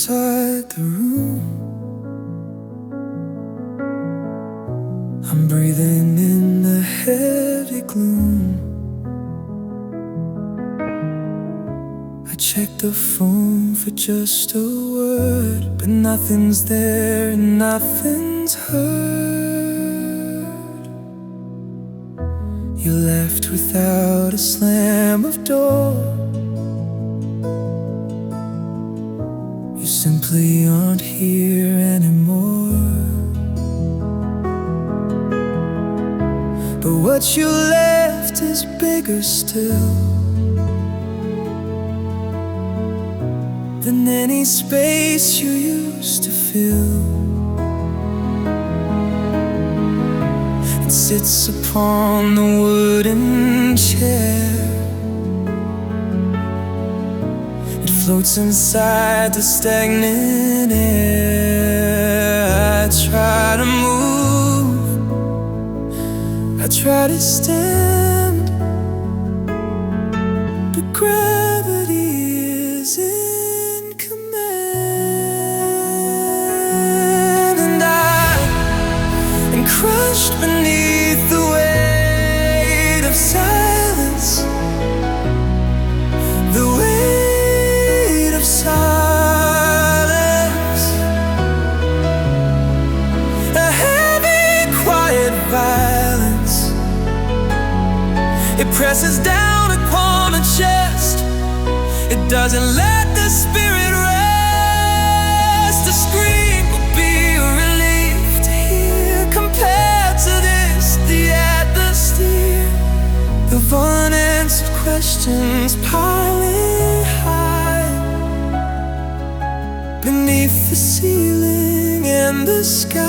inside the room. I'm breathing in the heavy gloom. I check the phone for just a word, but nothing's there and nothing's heard. You left without a slam of door. You simply aren't here anymore. But what you left is bigger still than any space you used to fill. It sits upon the wooden chair. It floats inside the stagnant air. I try to move, I try to stand, but gravity is in command. And I am crushed beneath the weight of silence, the weight of silence. A heavy, quiet violence, it presses down upon the chest. It doesn't let the spirit rest. A scream would be a relief to hear. Compared to this, the atmosphere of unanswered questions piling high beneath the ceiling and the sky.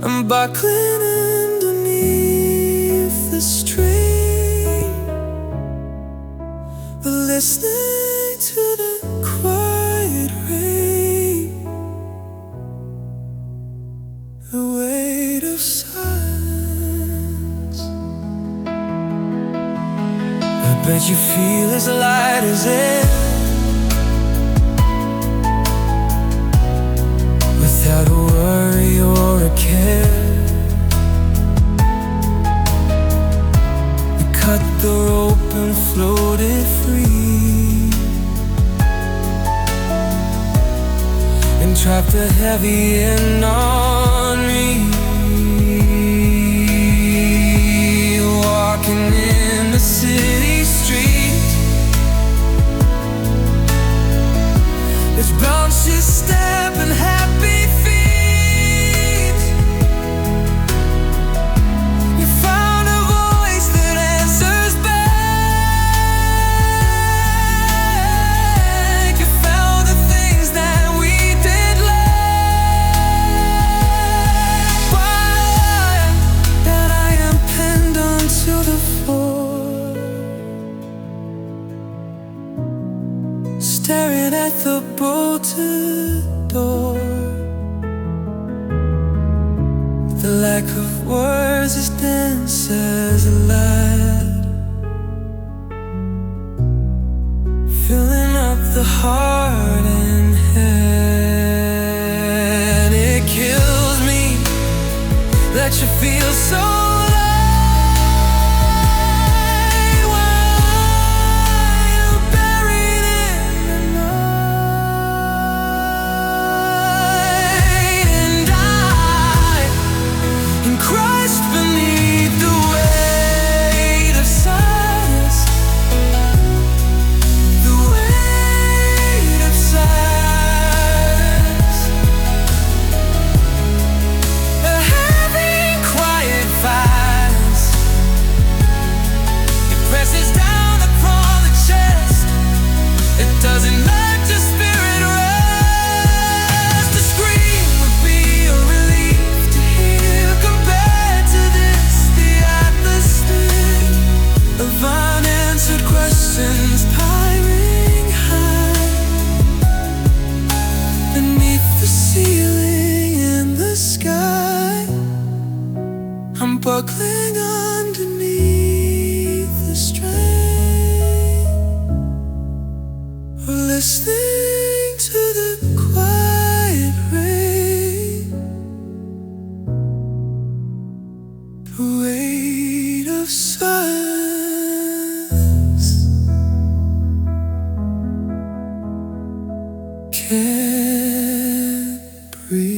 I'm buckling underneath the strain, but listening to the quiet rain, the weight of silence. I bet you feel as light as air, without a worry or a care. We cut the rope and floated free, and trapped the heavy end on me. Walking in the city street, it's bounces, step and happy feet. You found a voice that answers back. You found the things that we did lack. Why that I am pinned onto the floor, staring at the bolted door. The lack of words is dense as a lad, filling up the heart and head. It kills me that you feel so light while you're buried in the night. And I am crushed beneath the weight of silence, the weight of silence. A heavy, quiet violence, it presses down upon the chest. It doesn't let your spirit rest. A scream would be a relief to hear. Compared to this, the atmosphere of unanswered questions piling high beneath the ceiling and the sky. I'm buckling underneath the strain, listening can't breathe.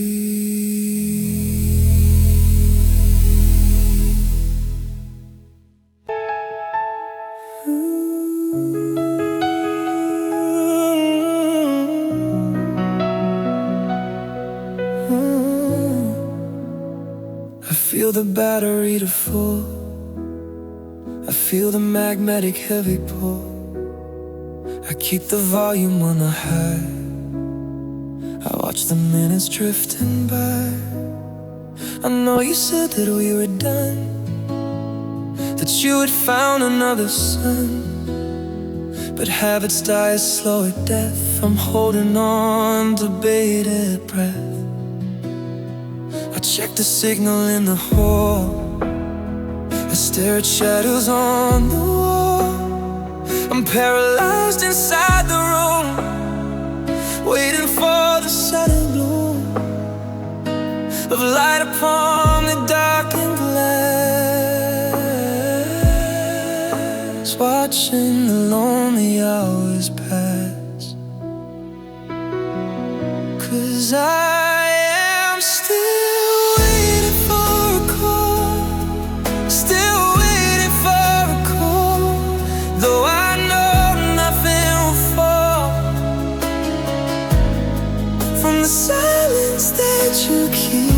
I feel the battery to full. I feel the magnetic heavy pull. I keep the volume on the high. I watch the minutes drifting by. I know you said that we were done, that you had found another sun. But habits die a slower death. I'm holding on to bated breath. I check the signal in the hall. I stare at shadows on the wall. I'm paralyzed inside the room, waiting for the sudden bloom of light upon the darkened glass, watching the lonely hours pass. 'Cause I am still waiting for a call, still waiting for a call, though I know nothing will fall from the silence that you keep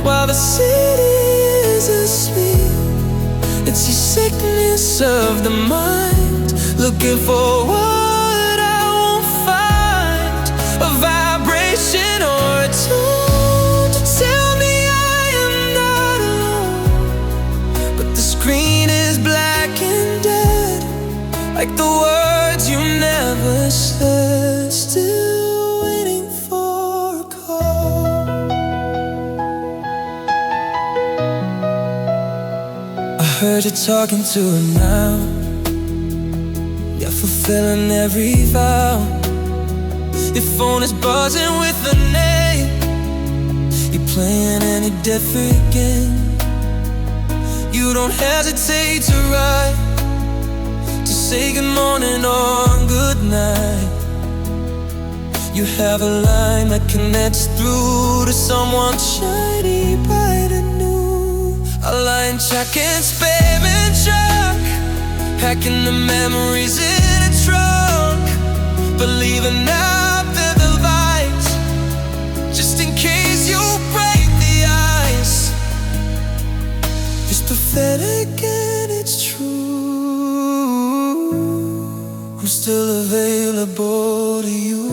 while the city is asleep. It's your sickness of the mind, looking for what I won't find, a vibration or a tone to tell me I am not alone. But the screen is black and dead, like the words you never said. Still waiting for a call. I heard you talking to her now. You're fulfilling every vow. Your phone is buzzing with a name. You're playing any different again. You don't hesitate to write, to say good morning or good night. You have a line that connects through to someone shiny, bright and new. A line checking spam and junk, packing the memories in a trunk, but leaving out the lights, just in case you break the ice. It's pathetic and it's true. I'm still available to you.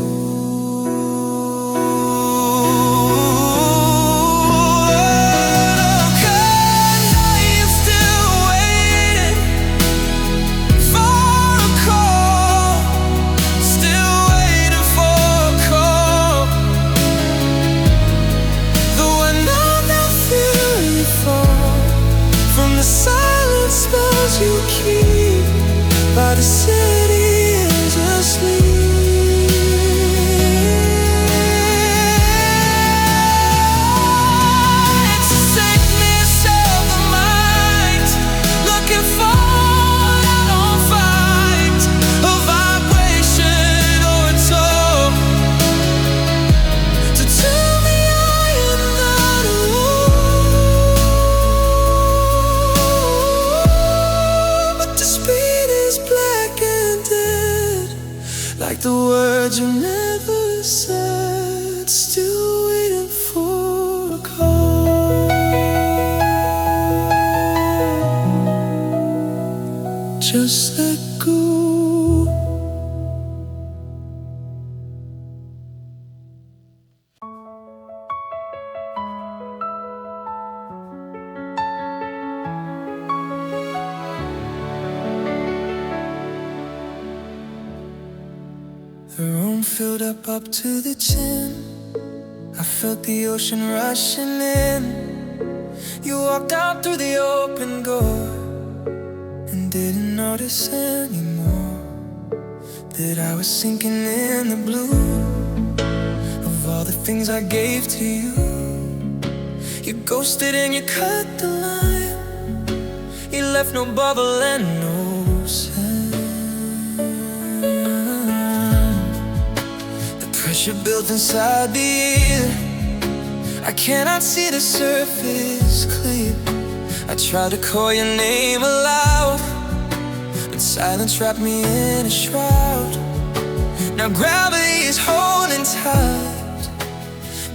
You keep by the city is asleep. It's a sickness of the mind, looking for what I don't find, a vibration or a tone to tell me I am not alone. Like the words you never said, still waiting for a call. Just let go. The room filled up to the chin. I felt the ocean rushing in. You walked out through the open door and didn't notice anymore that I was sinking in the blue of all the things I gave to you. You ghosted and you cut the line. You left no bubble and no sand. Pressure built inside the air. I cannot see the surface clear. I try to call your name aloud, but silence wrapped me in a shroud. Now gravity is holding tight,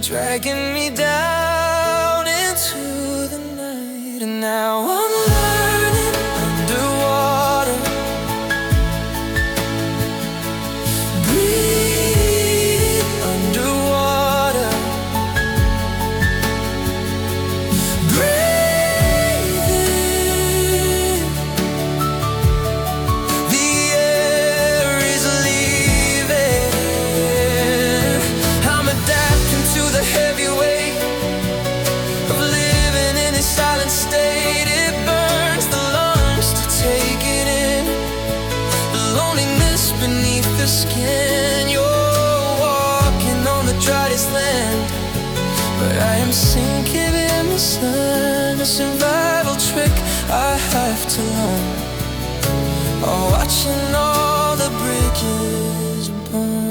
dragging me down into the night. And now I'm learning underwater, breathing underwater, breathing. The air is leaving. I'm adapting to the heavy weight of living in a silent state. It burns the lungs to take it in, the loneliness beneath the skin. You're walking on the driest land, but I am sinking in the sun. A survival trick I have to learn, oh, watching all the bridges burn.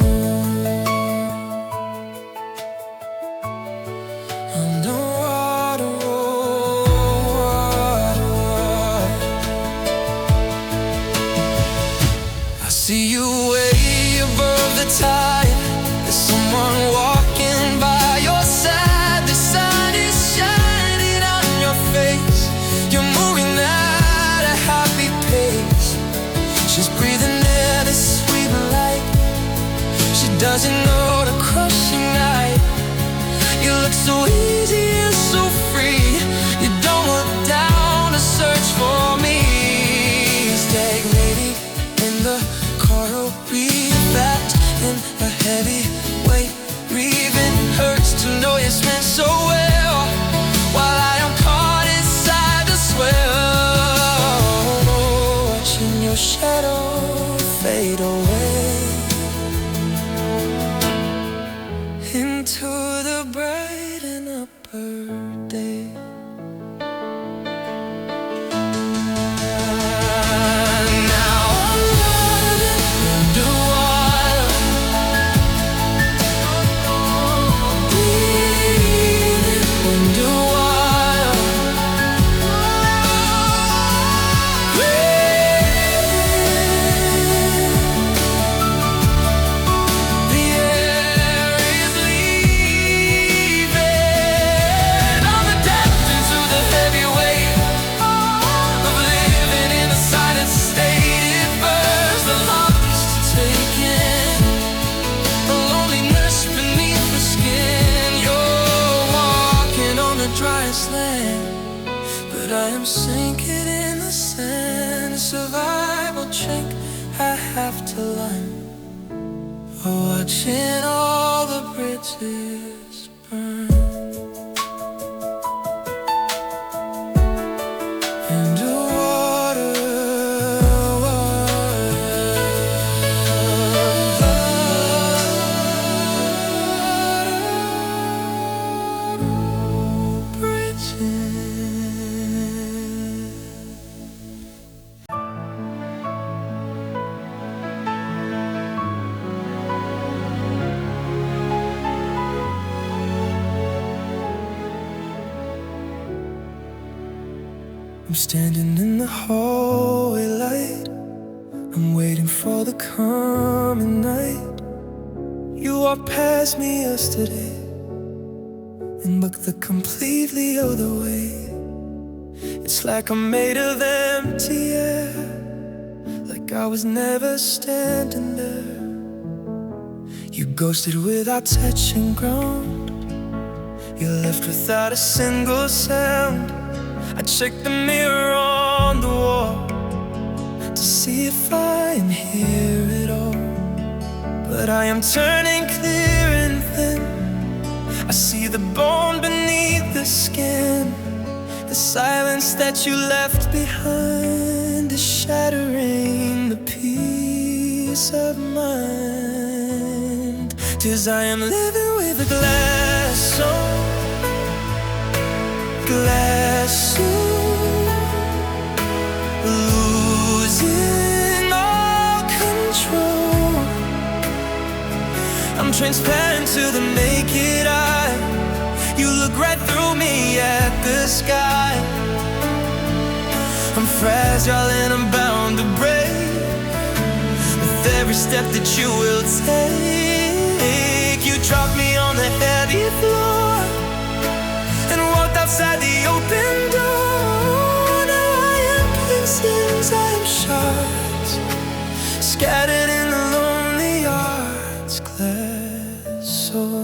Underwater, I see you way above the tide. There's someone walking by your side. The sun is shining on your face. You're moving at a happy pace. She's breathing in the sweet light. She doesn't know the crushing night. You look so easy and so free. You don't look down to search for me. Stagnating in the coral reef, wrapped in a heavy weight. Breathing hurts to know you're meant so well, while I am caught inside the swell. Watching your shadow fade away into the bright and upper day. Now I'm running underwater, breathing underwater, breathing. The air is leaving. I'm adapting to the heavy weight of living in a silent state. It burns the lungs to take in, the loneliness beneath the skin. You're walking on the driest land, but I am sinking in the sand. A survival trick I have to learn, watching all the bridges burn. Underwater, I'm standing in the hallway light. I'm waiting for the coming night. You walked past me yesterday and looked the completely other way. It's like I'm made of empty air, like I was never standing there. You ghosted without touching ground. You left without a single sound. I checked the mirror on the wall to see if I am here at all, but I am turning clear and thin. I see the bone beneath the skin. The silence that you left behind is shattering the peace of mind. 'Cause I am living with a glass on, glass soon, losing all control. I'm transparent to the naked eye. You look right through me at the sky. I'm fragile and I'm bound to break with every step that you will take. You dropped me on the heavy floor and walked outside the open door. Now I am pieces, I am shards, scattered in the lonely yard's glass soul.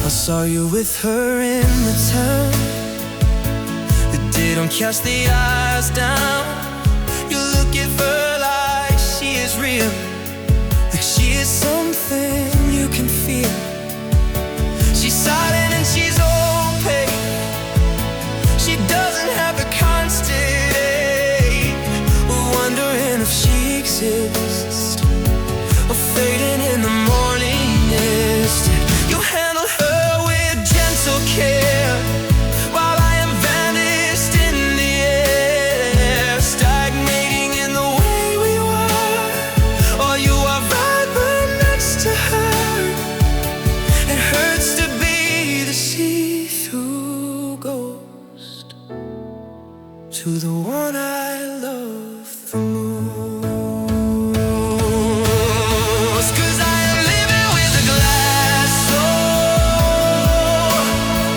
I saw you with her in the town. The day don't cast the eyes down. You look at her like she is real, like she is something you can feel. She's silent and she's opaque. She doesn't have a constant ache. We're wondering if she exists or fading in the morning mist. You handle her with gentle care while I am vanished in the air, stagnating in the way we were. Or you are right but next to her. It hurts to be the see-through ghost to the one I love the most. 'Cause I am living with a glass soul,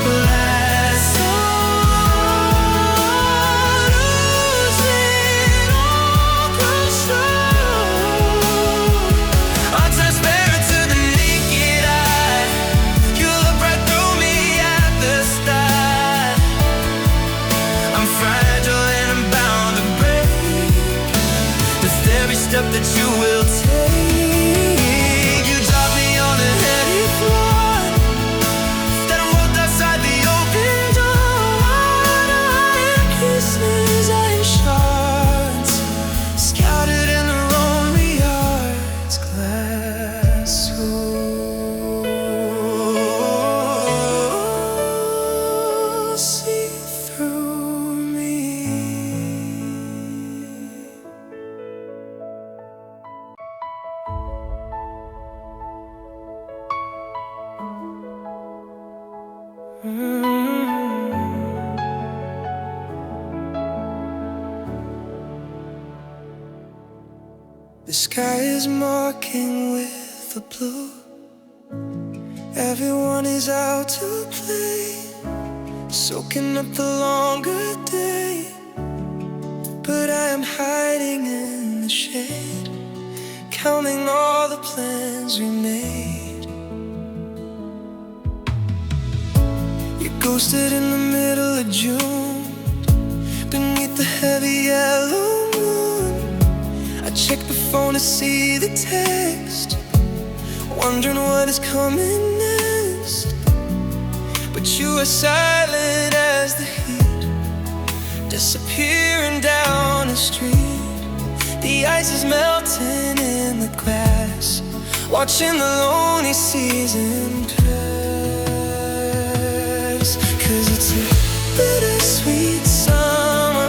glass soul, losing all control. I'm transparent to the naked eye. You look right through me at the start. I'm fragile and I'm bound to break with every step that you will take. You drop me on the heavy floor, then I walked outside the open door. I am pieces, I am shards, scattered in the lonely yard's glass soul. See through me. The sky is marking with the blue. Everyone is out to play, soaking up the longer day. But I am hiding in the shade, counting all the plans we made. You ghosted in the middle of June, beneath the heavy yellow moon. I checked the phone to see the text, wondering what is coming next. But you are silent as the heat, disappearing down the street. The ice is melting in the glass, watching the lonely season pass. 'Cause it's a bittersweet summer,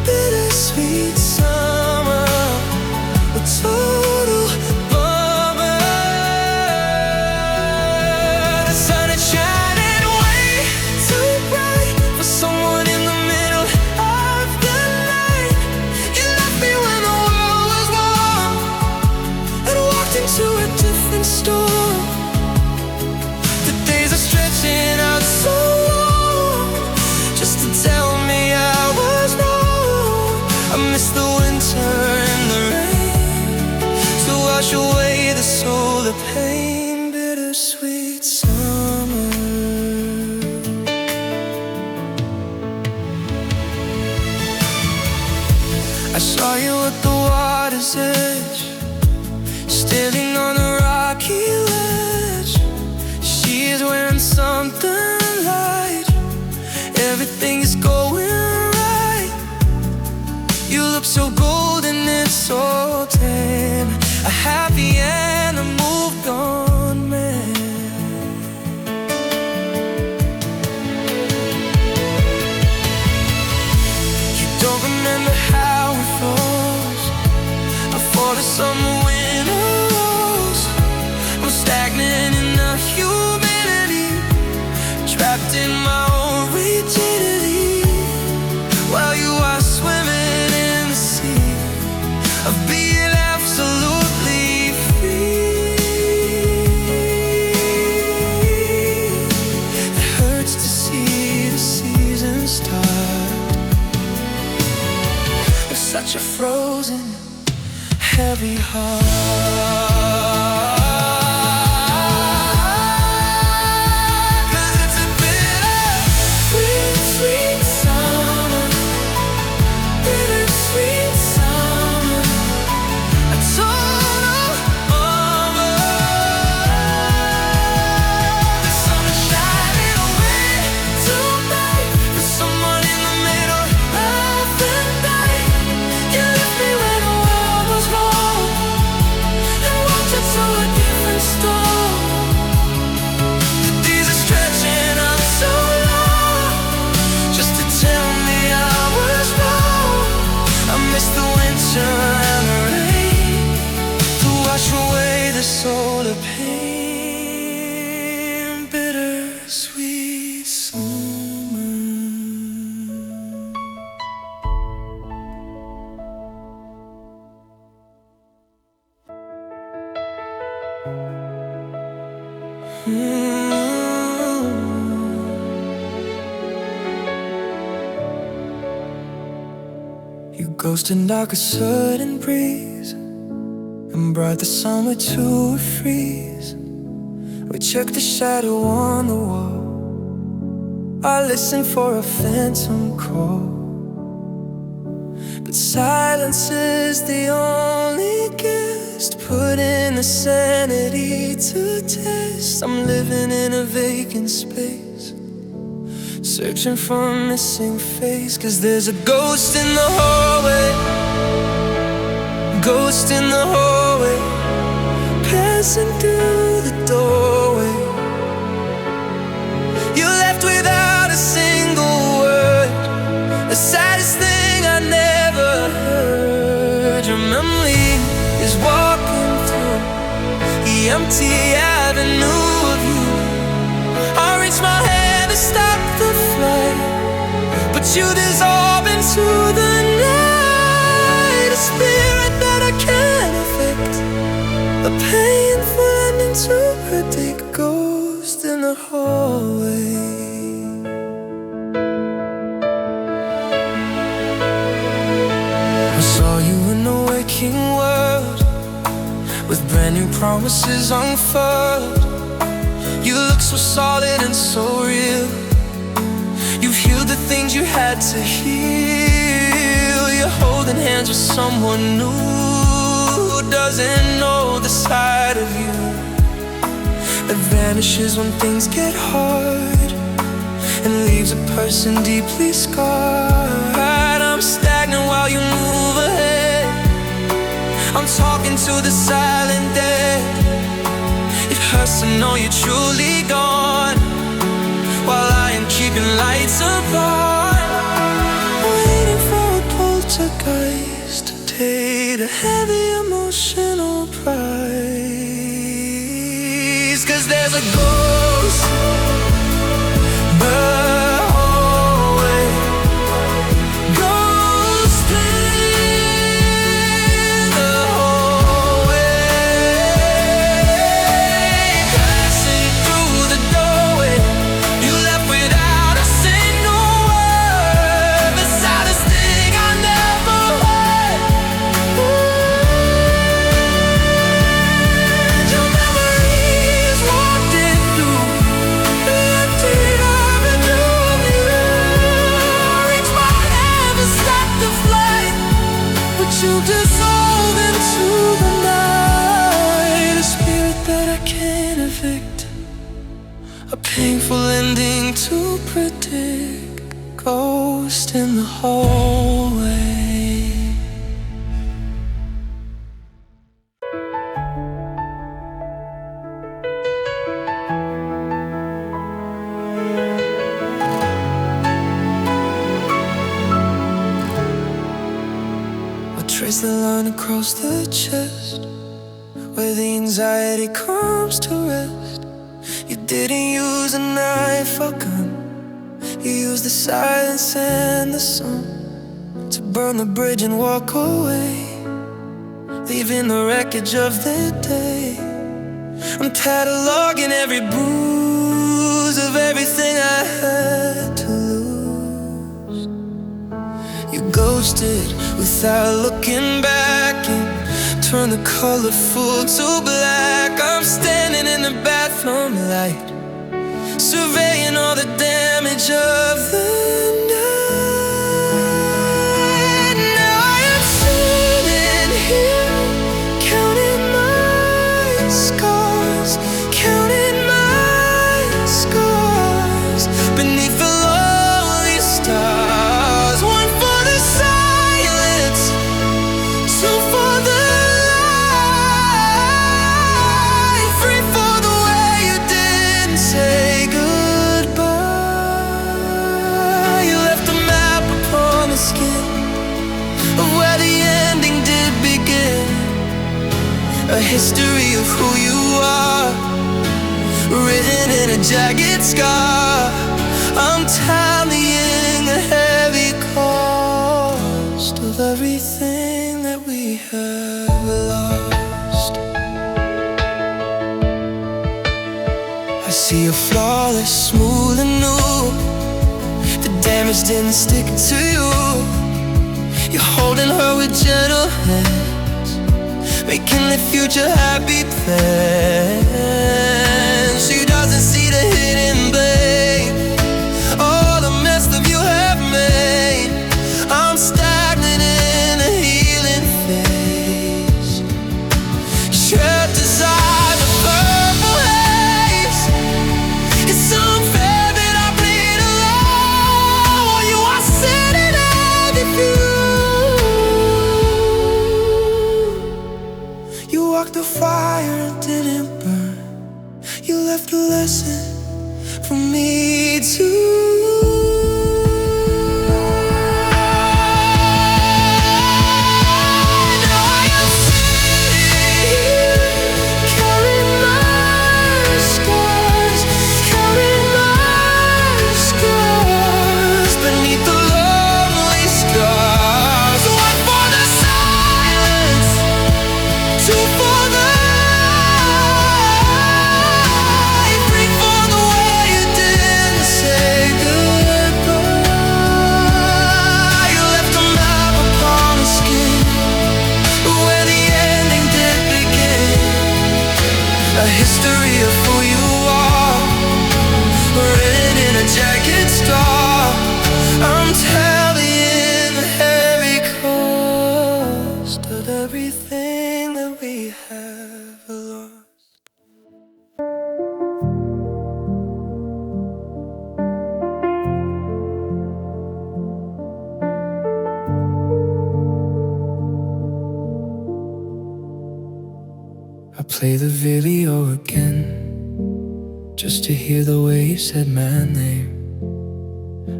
bittersweet summer, a total bummer. The sun is shining way too bright for someone in the middle of the night. You left me when the world was warm and walked into a different storm. The days are stretching out so long just to tell me I was wrong. I miss the winter and the rain to wash away the soul of pain. Bittersweet summer. I saw you at the water's edge, standing on a rocky ledge. She is wearing something light, everything is going right. You look so golden, it's so tan, a happy and a moved on man. You don't remember how a frozen, heavy heart. Solar pain, bittersweet summer. You ghosted like a sudden breeze and brought the summer to a freeze. We checked the shadow on the wall. I listened for a phantom call, but silence is the only guest, putting the sanity to test. I'm living in a vacant space, searching for a missing face. 'Cause there's a ghost in the hallway, ghost in the hallway, passing through the doorway. You left without a single word, the saddest thing I never heard. Your memory is walking through the empty avenue of you. I reached my hand to stop the flight, but you dissolve into the night. A spirit that I can't affect, a painful ending to predict. Ghost in the hallway. I saw you in the waking world, with brand new promises unfurled. You look so solid and so real. You've healed the things you had to heal. You're holding hands with someone new who doesn't know the side of you that vanishes when things get hard and leaves a person deeply scarred. I'm stagnant while you move ahead. I'm talking to the silent dead. It hurts to know you're truly gone, while I am keeping lights apart, waiting for a poltergeist to take a heavy emotional price. 'Cause there's a ghost in the hallway, ghost in the hallway, passing through the doorway. You left without a single word, the saddest thing I never heard. Your memories wandered through the empty avenue of you. I reached my hand to stop the flight, but you dissolve into the night. A spirit that I can't evict, a painful ending to predict. Ghost in the hallway. I trace the line across the chest where the anxiety comes to rest. You didn't use a knife or gun, you used the silence and the sun to burn the bridge and walk away, leaving the wreckage of the day. I'm cataloging every bruise of everything I had to lose. You ghosted with without looking back, and turn the colorful to black. I'm standing in the bathroom light, surveying all the damage of the night. Now I am sitting here, counting my scars, counting my scars, beneath the lonely stars. One for the silence, two for the light, three for the way you didn't say goodbye. You left a map upon the skin of where the ending did begin, a history of who you are, written in a jagged scar. I'm tallying the heavy cost of everything that we have lost. I see you flawless, smooth and new. The damage didn't stick to you. You're holding her with gentle hands, making the future happy plans. She doesn't see the hidden blame, all the mess that you have made. I'm stagnant in a healing phase, trapped inside the purple haze. It's unfair that I bleed alone while you are sitting at the view. You walked the fire and didn't burn. You left a lesson for me too. Now I am sitting here, counting my scars, counting my scars, beneath the lonely stars. One for the silence, two for the light, three for the way you didn't say goodbye. You left a map upon the skin where the ending did begin, a history of who you are, written in a jagged scar. I'm tallying the heavy cost of everything that we have lost. I play the video again, just to hear the way you said my name.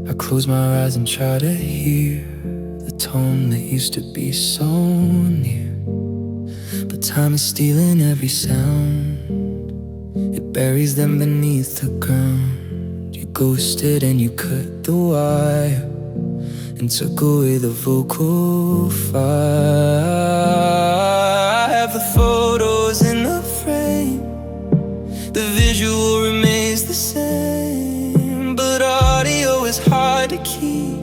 I close my eyes and try to hear the tone that used to be so near, but time is stealing every sound. It buries them beneath the ground. You ghosted and you cut the wire and took away the vocal fire. I have the photos in the frame, the visual remains the same, but audio is hard to keep.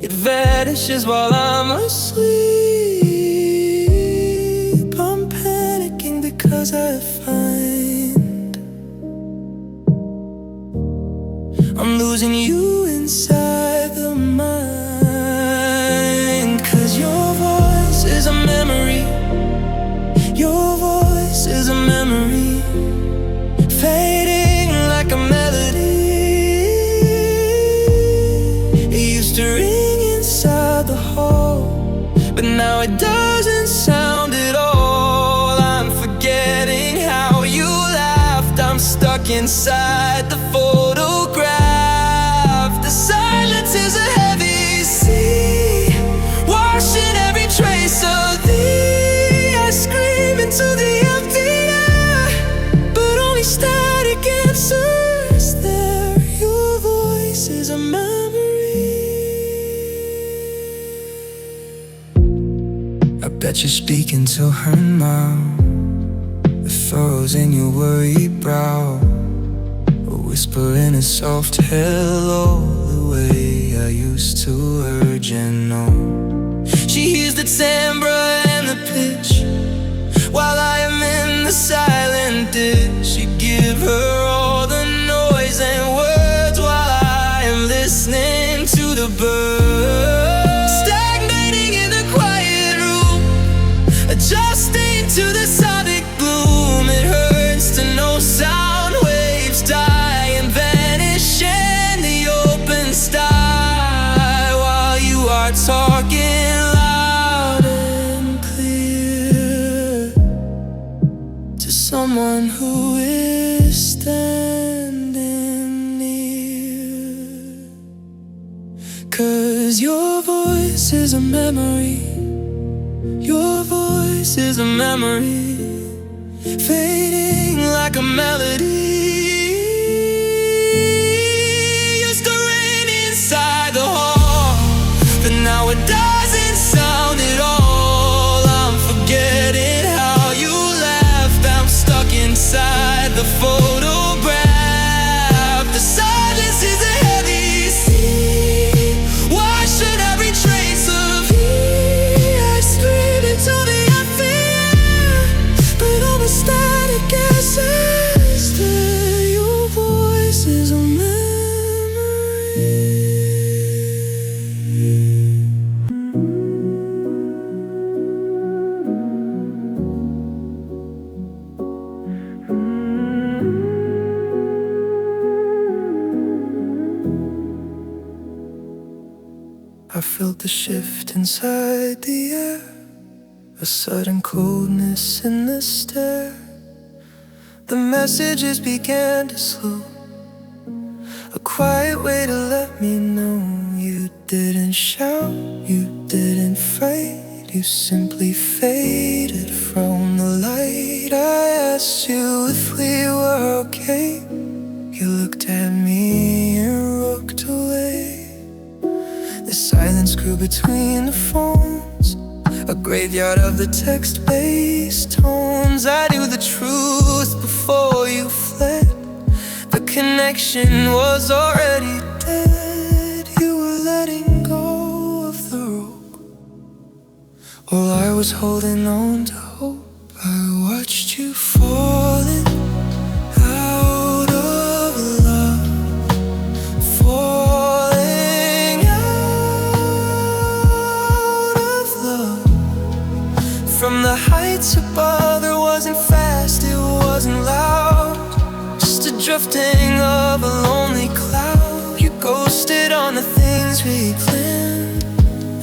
It vanishes while I'm asleep. I'm panicking because I find I'm losing you inside the mind. 'Cause your voice is a memory, your voice is a memory, fading like a melody. It used to ring inside the hall, but now it doesn't sound at all. I'm forgetting how you laughed. I'm stuck inside the photograph. The silence is a heavy sea, washing every trace of thee. I scream into the empty air, but only static answers there. Your voice is a memory. I bet you're speaking to her now, the furrows in your worried brow, a whisper in a soft hello, the way I used to urge and know. She hears the timbre and the pitch, while I am in the silent ditch. You give her all the noise and words, while I am listening to the birds. Stagnating in the quiet room, adjusting to the sonic bloom. It hurts to know sound waves die and vanish in the open sky, while you are talking loud and clear to someone who is standing near. 'Cause your voice is a memory, your voice is a memory, fading like a melody. Used to rain inside the hall, but now it doesn't sound at all. I'm forgetting how you laughed. I'm stuck inside the photograph. The silence is a heavy sea. Wash out every trace of you. I scream into the FM, but all the static guesses that your voice is a memory. I felt the shift inside the air, a sudden coldness in the stare. The messages began to slow, a quiet way to let me know. You didn't shout, you didn't fight, you simply faded from the light. I asked you if we were okay. You looked at me and walked away. The silence grew between the phones, a graveyard of the text-based tones. I knew the truth before you fled. The connection was already dead. You were letting go of the rope, while I was holding on to hope. I watched you falling out of love, falling out of love. From the heights above, it wasn't fast, it wasn't loud, just a drifting of a lonely cloud. You ghosted on the things we planned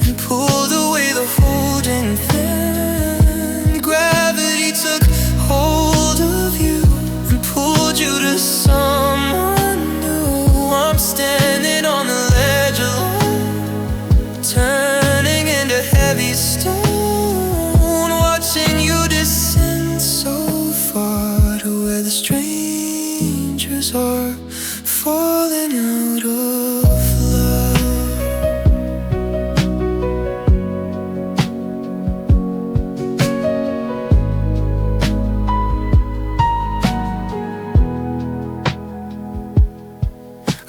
and pulled away the holding hand. Gravity took hold of you and pulled you to someone new. I'm standing on the ledge alone, turning into heavy stone, watching you descend so far to where the strangers are, falling out of love.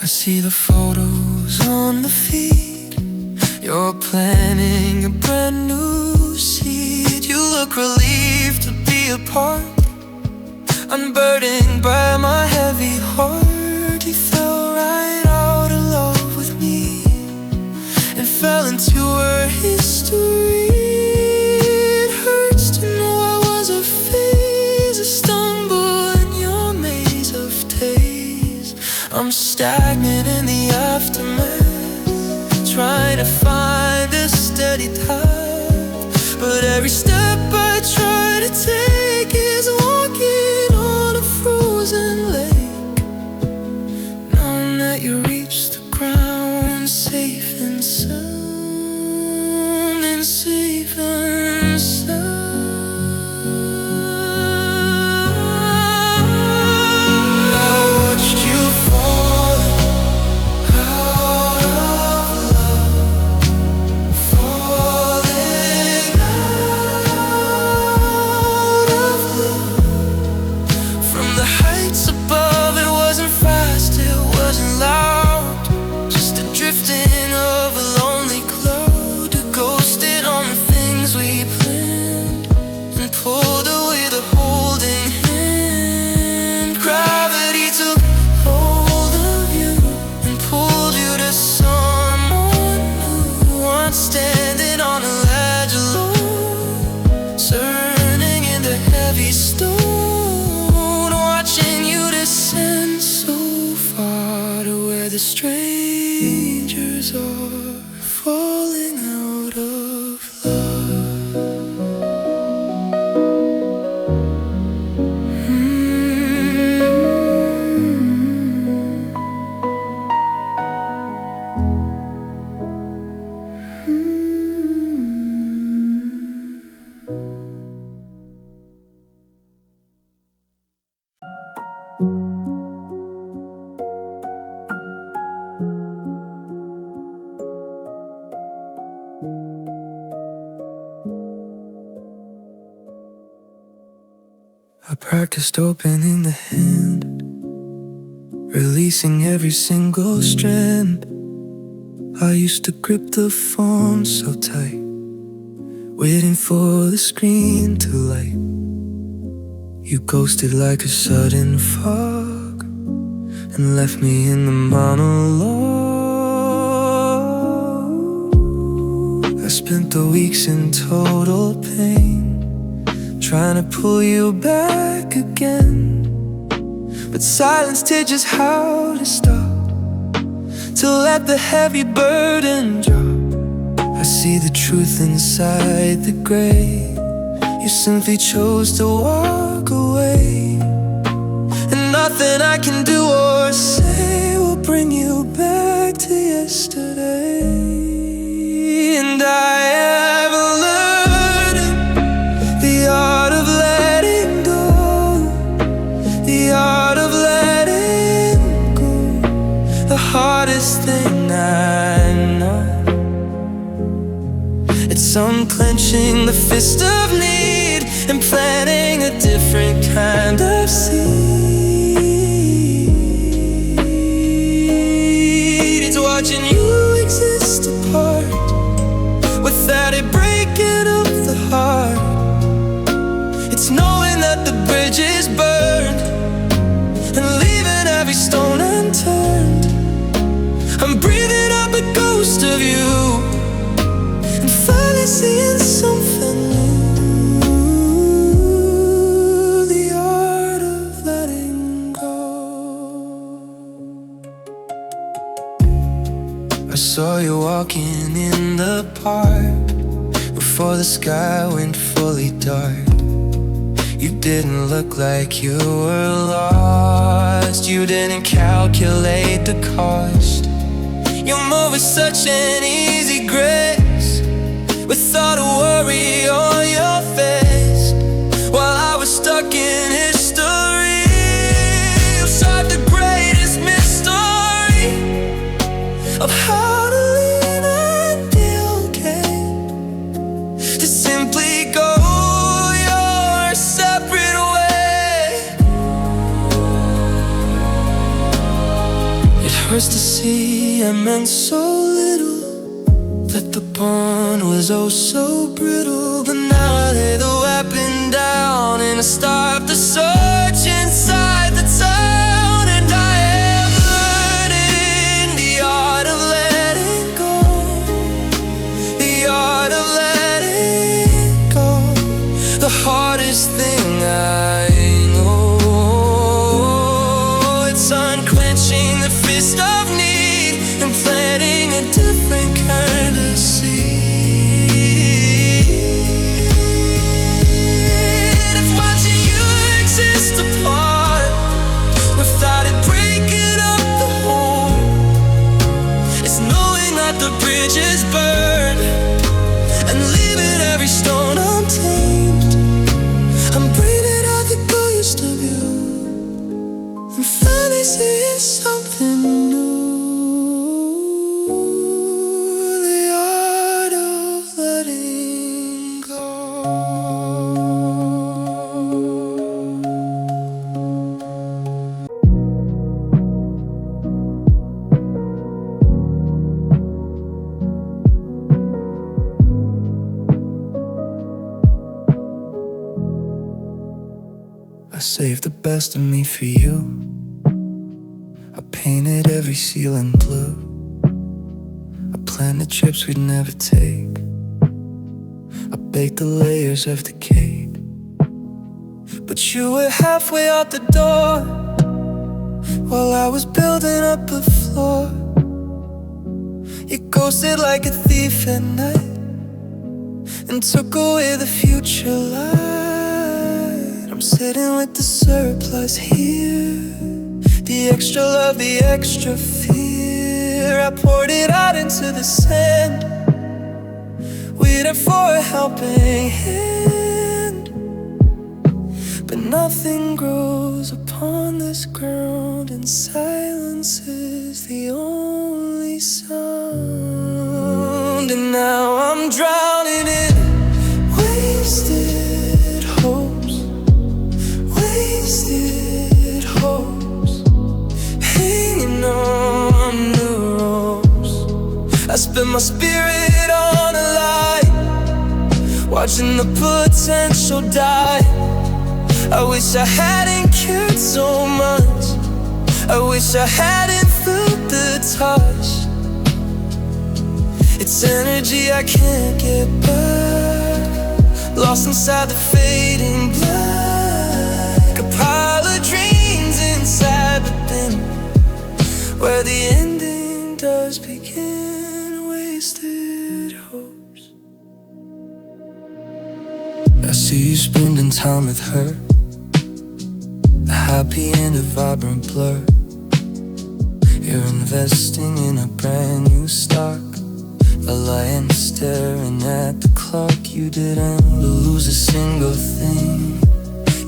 I see the photos on the feed. You're planning a brand new seed. You look relieved to be apart, unburdened by my heavy heart. You fell right out of love with me and fell into her history. It hurts to know I was a phase, a stumble in your maze of days. I'm stagnant in the aftermath, trying to find a steady path, but every step I try to take is walking on a frozen lake. Knowing that you reached the ground safe and sound, and safe and sound. I watched you fall out of love, falling out of love. From the heights above, it wasn't fast, it wasn't loud, just a drifting of a lonely cloud. You ghosted on I practiced opening the hand, releasing every single strand. I used to grip the phone so tight, waiting for the screen to light. You ghosted like a sudden fog and left me in the monologue. I spent the weeks in total pain, trying to pull you back again, but silence teaches how to stop, to let the heavy burden drop. I see the truth inside the gray. You simply chose to walk away, and nothing I can do or say will bring you back to yesterday. And I have learned the art of letting go, the art of letting go, the hardest thing I know. It's unclenching the fist of need and planting a different kind of seed. It's watching you exist apart without it breaking up the heart. It's knowing that the bridge is burned and leaving every stone unturned. I'm breathing up a ghost of you and finally seeing something new. The art of letting go. I saw you walking in the park before the sky went fully dark. You didn't look like you were lost. You didn't calculate the cost. You move with such an easy grace, without a worry on your face. While I was stuck in history, you solved the greatest mystery of how to live and be okay. To simply go your separate way. It hurts to see I meant so little, that the bond was oh so brittle. But now I lay the weapon down and I start the search inside the town. And I am learning the art of letting go, the art of letting go, the hardest thing I know. It's unclenching the fist of need and planting a different kind of seed. It's watching you exist apart without it breaking up the home. It's knowing that the bridge is burned and leaving every stone untamed. I'm breathing out the ghost of you and finally seeing something new. The art of letting go. I saved the best of me for you. I painted every ceiling blue. I planned the trips we'd never take. I baked the layers of the cake. But you were halfway out the door while I was building up a floor. You ghosted like a thief at night and took away the future light. I'm sitting with the surplus here, the extra love, the extra fear. I poured it out into the sand, waiting for a helping hand. But nothing grows upon this ground, and silence is the only sound. And now I'm drowning in wasted hopes, watching the potential die. I wish I hadn't cared so much. I wish I hadn't felt the touch. It's energy I can't get back, lost inside the fading black. A pile of dreams inside the bin, where the ending does begin. Wasted hopes. I see you spending time with her, a happy and a vibrant blur. You're investing in a brand new stock, a lion staring at the clock. You didn't lose a single thing,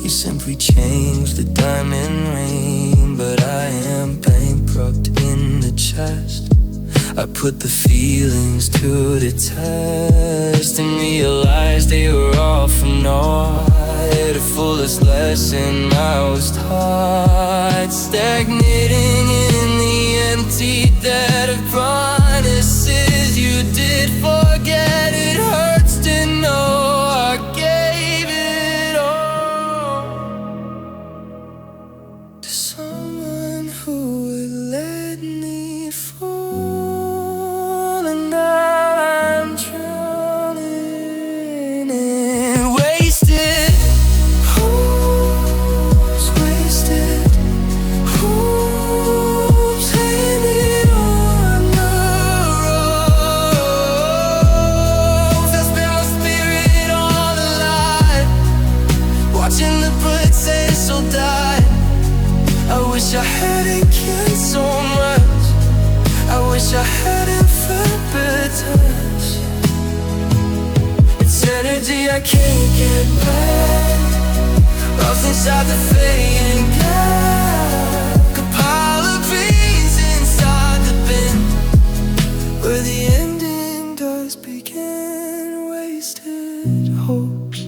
you simply changed the diamond ring. But I am bankrupt in the chest. I put the feelings to the test and realized they were all for naught. The fullest lesson I was taught, stagnating in the empty dead of promises you did forget. It hurts to know I gave it all to someone who would let me fall, and now I'm drowning in wasted. I hadn't cared so much. I wish I hadn't felt the touch. It's energy I can't get back, lost inside the fading black. A pile of dreams inside the bin, where the ending does begin. Wasted hopes.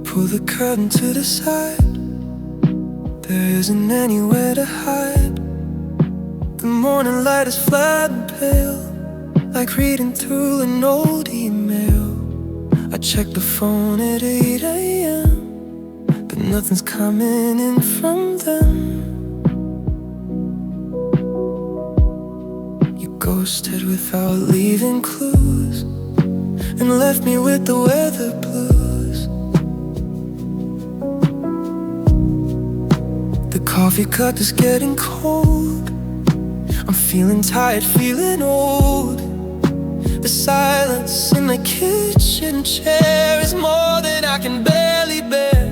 Pull the curtain to the side, there isn't anywhere to hide. The morning light is flat and pale, like reading through an old email. I check the phone at 8 AM, but nothing's coming in from them. You ghosted without leaving clues, and left me with the weather blues. The coffee cup is getting cold, I'm feeling tired, feeling old. The silence in the kitchen chair is more than I can barely bear.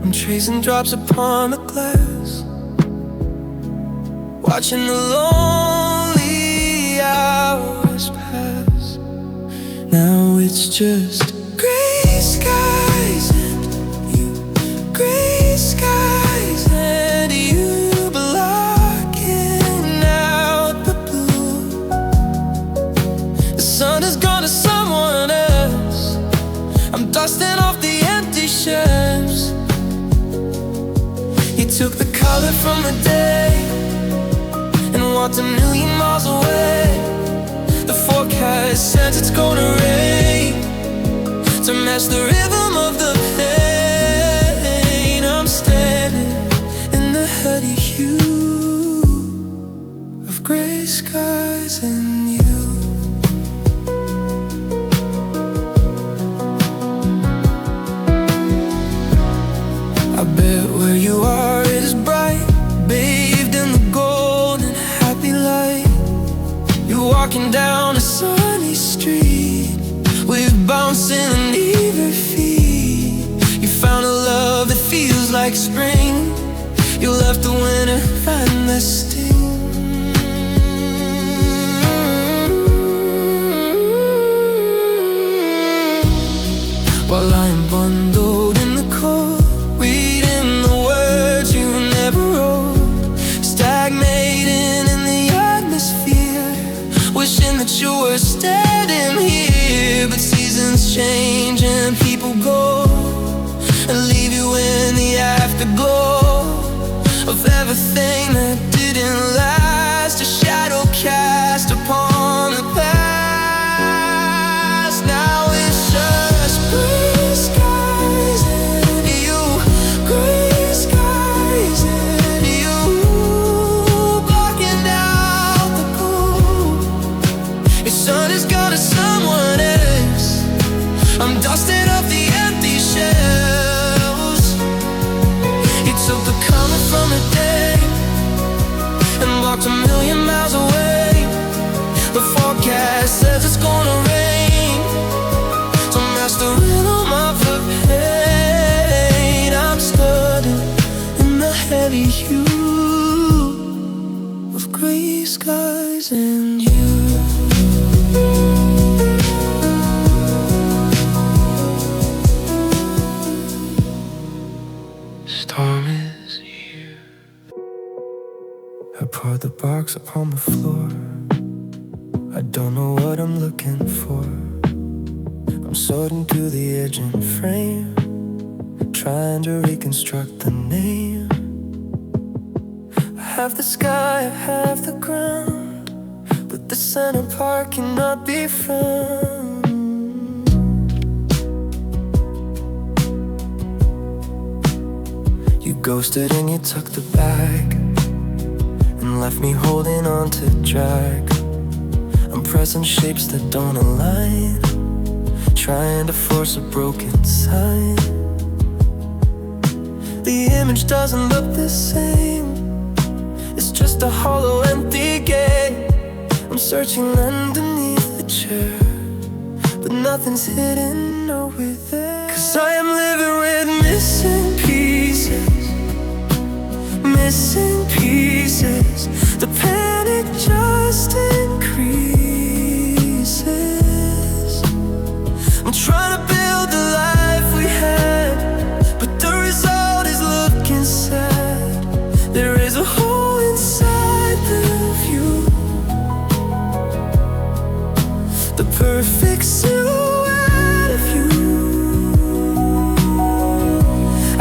I'm tracing drops upon the glass, watching the lonely hours pass. Now it's just gray skies and you, gray skies and you, blocking out the blue. The sun has gone to someone else, I'm dusting off the empty shelves. You took the color from the day and walked a million miles away. The forecast says it's gonna rain to match the rhythm of the pain. I'm standing in the heady hue of gray skies and you. I bet where you are it is bright, bathed in the golden happy light. You're walking down a sunny street with bouncing uneven feet. You found a love that feels like spring. You left the winter and the sting. While I'm bundled in the cold, reading the words you never wrote, stagnating in the atmosphere, wishing that you were standing here. But people go and leave you in the afterglow of everything that didn't last, a shadow cast upon the past. Now it's just gray skies and you, gray skies and you, blocking out the blue. Your sun is gone to someone else. I'm dusting up the empty shells. You took the coming from the day and walked a million miles away. The forecast says it's gonna rain, so match the rhythm of the pain. I'm studying in the heavy hue of gray skies and you. Storm is here. I poured the box upon the floor. I don't know what I'm looking for. I'm sorting through the edge and frame, trying to reconstruct the name. I have the sky, I have the ground, but the center part cannot be found. You ghosted and you took the bag and left me holding on to drag. I'm pressing shapes that don't align, trying to force a broken sign. The image doesn't look the same, it's just a hollow, empty gate. I'm searching underneath the chair, but nothing's hidden over there. 'Cause I am living with missing pieces, missing pieces. The panic just increases. I'm trying to build the life we had, but the result is looking sad. There is a hole inside the view, the perfect silhouette of you.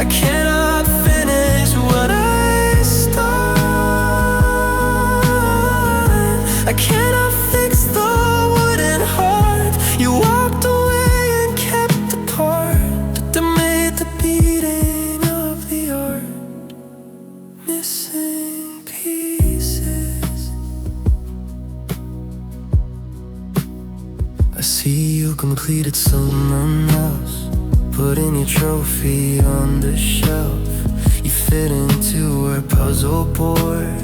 I cannot finish what I start. I cannot fix the wooden heart you walked away and kept apart, but they made the beating of the art. Missing pieces. I see you completed someone else, putting your trophy on the shelf. You fit into a puzzle board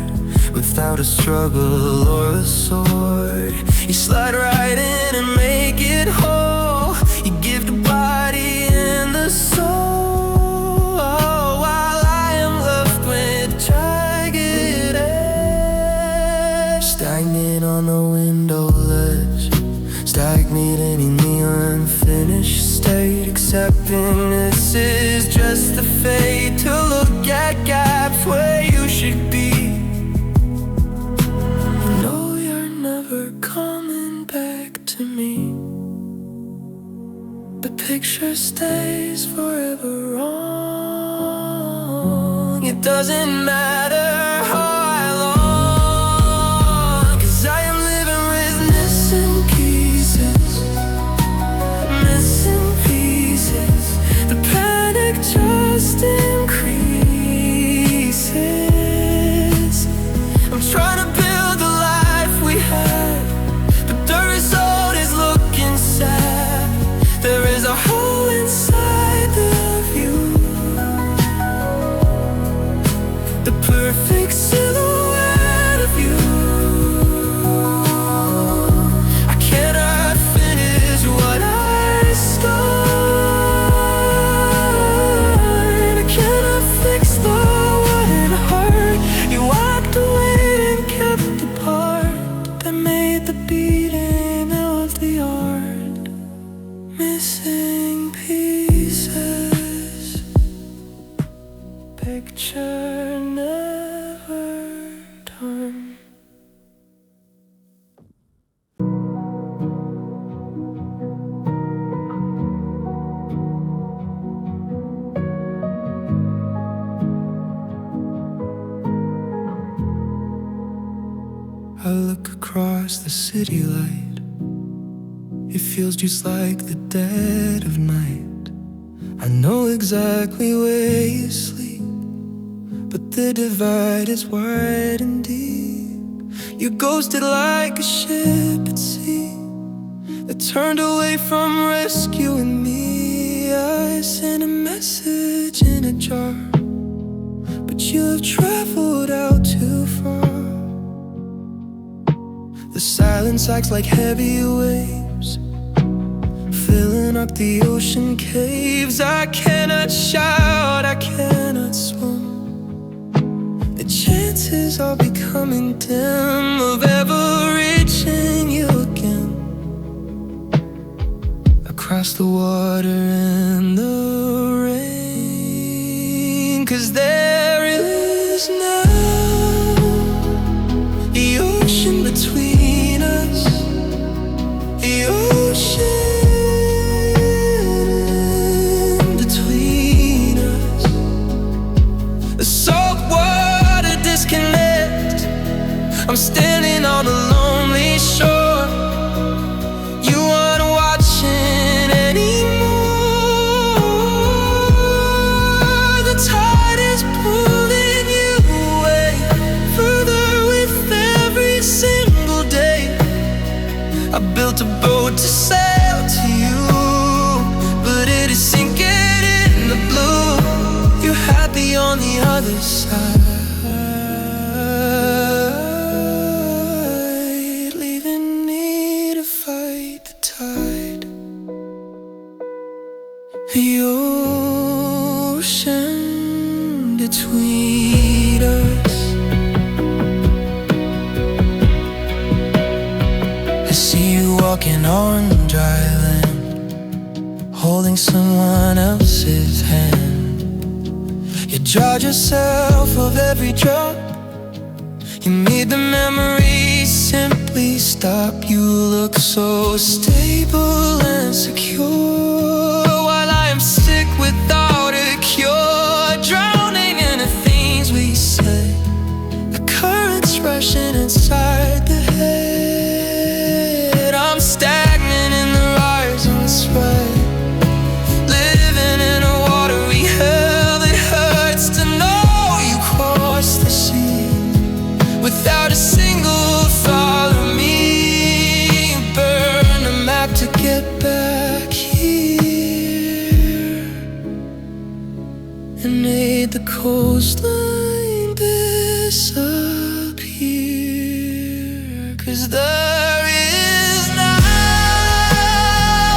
without a struggle or a sword. You slide right in and make it whole. You give the body and the soul, while I am left with jagged edge. Stagnant on the window ledge, stagnating in the unfinished state. Accepting this is just the fate, to look at gaps where you should be. You know you're never coming back to me. The picture stays forever wrong. It doesn't matter how long, 'cause I am living with missing pieces, missing pieces. The panic just increases. I'm trying to build the life we had, but the result is looking sad. There is a hole inside the view, the perfect silhouette of you. I cannot finish what I start. I cannot fix the wooden heart you walked away and kept apart, that made the beating of the art. Missing pieces, picture never done. city light. It feels just like the dead of night. I know exactly where you sleep, but the divide is wide and deep. You ghosted like a ship at sea that turned away from rescuing me. I sent a message in a jar, but you have traveled out too far. The silence acts like heavy waves, filling up the ocean caves. I cannot shout, I cannot swim. The chances are becoming dim of ever reaching you again. Across the water and the rain, 'cause there is now the ocean between us, the ocean between us. The salt water disconnect, I'm standing on a lonely shore. You aren't watching anymore. The tide is pulling you away further with every single day. I built a boat to sail to you, but it is sinking in the blue. You're happy on the other side, leaving me to fight the tide. The ocean between us. I see you walking on dry land, holding someone else's hand. You dried yourself of every drop. You made the memories simply stop. You look so stable and secure, while I am sick without a cure. Drowning in the things we say, the currents rushing inside the head. I'm stagnant in the rising spray, living in a water we held. It hurts to know you crossed the sea without a single thought of me. You burned a map to get back here, and made the coastline disappear. 'Cause there is now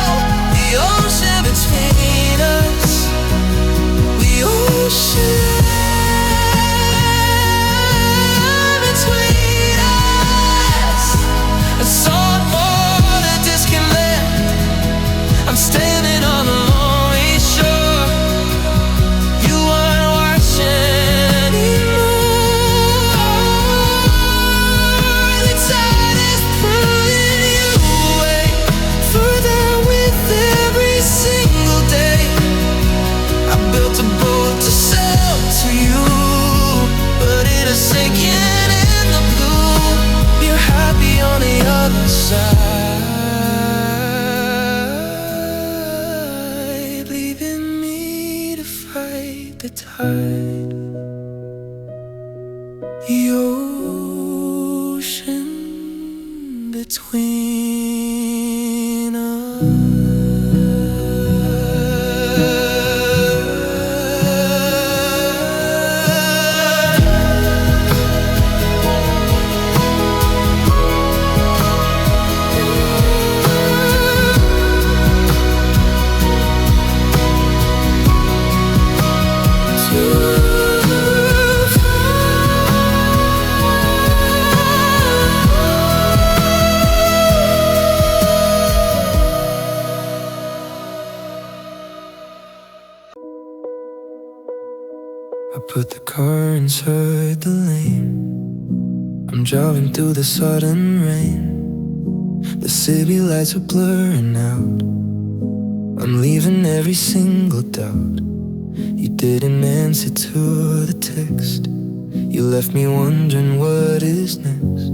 the ocean between us, the ocean between us. A salt water disconnect, I'm standing on the lonely shore. You aren't watching anymore. The tide is pulling you away further with every single day. I built a boat to sail to you, but it is sinking in the blue. You're happy on the other side, leaving me to fight the tide. The ocean between us. I put the car inside the lane. I'm driving through the sudden rain. The city lights are blurring out. I'm leaving every single doubt. You didn't answer to the text. You left me wondering what is next.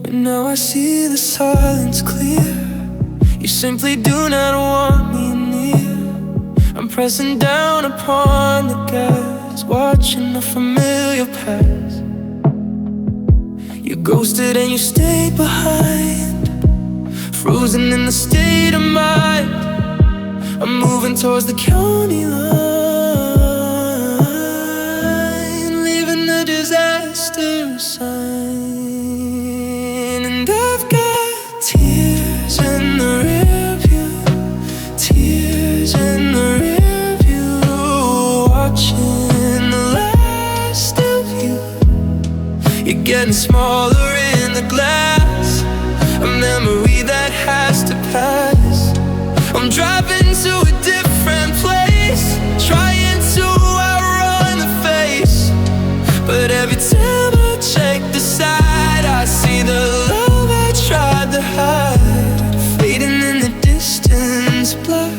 But now I see the silence clear. You simply do not want me near. I'm pressing down upon the gas, watching a familiar pass. You ghosted and you stayed behind, frozen in the state of mind. I'm moving towards the county line, leaving the disaster sign. And I've got tears in the rearview, tears in the rearview, watching the last of you. You're getting smaller in the glass, a memory that has to pass. I'm driving to a different place, trying to outrun the face. But every time I check the side, I see the love I tried to hide, fading in the distance, blood.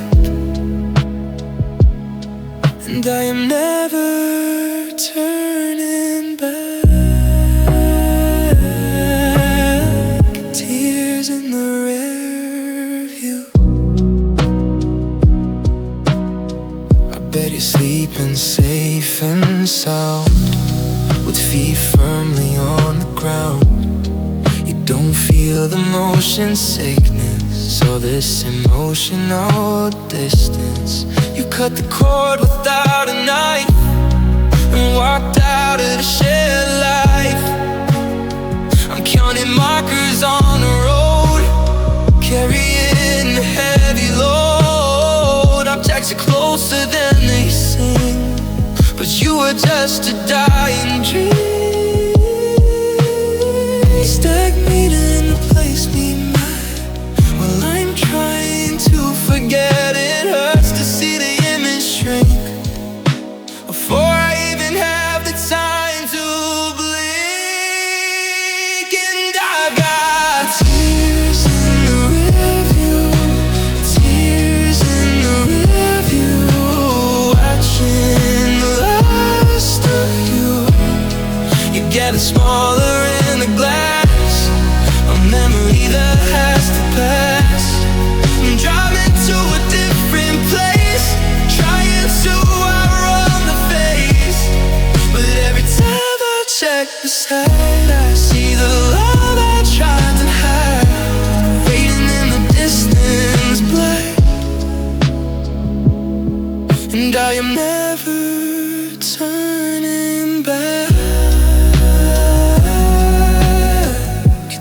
And I am never turning back. Tears in the rearview. Bet you're sleeping safe and sound, with feet firmly on the ground. You don't feel the motion sickness or this emotional distance. You cut the cord without a knife and walked out of the shared life. I'm counting markers on the road, carrying a heavy load. Objects are closer than they seem, but you were just a dying dream. Stack meter and replace me mad, while I'm trying to forget. It hurts to see the image shrink before I even have the time to blink. And I've got tears in the rearview, tears in the rearview, watching the last of you. You're getting smaller in the glass, a memory that has to pass. I'm driving to a different place, trying to outrun the face. But every time I check the side, I see the love I tried to hide, fading in the distance, black. And I am never turning back.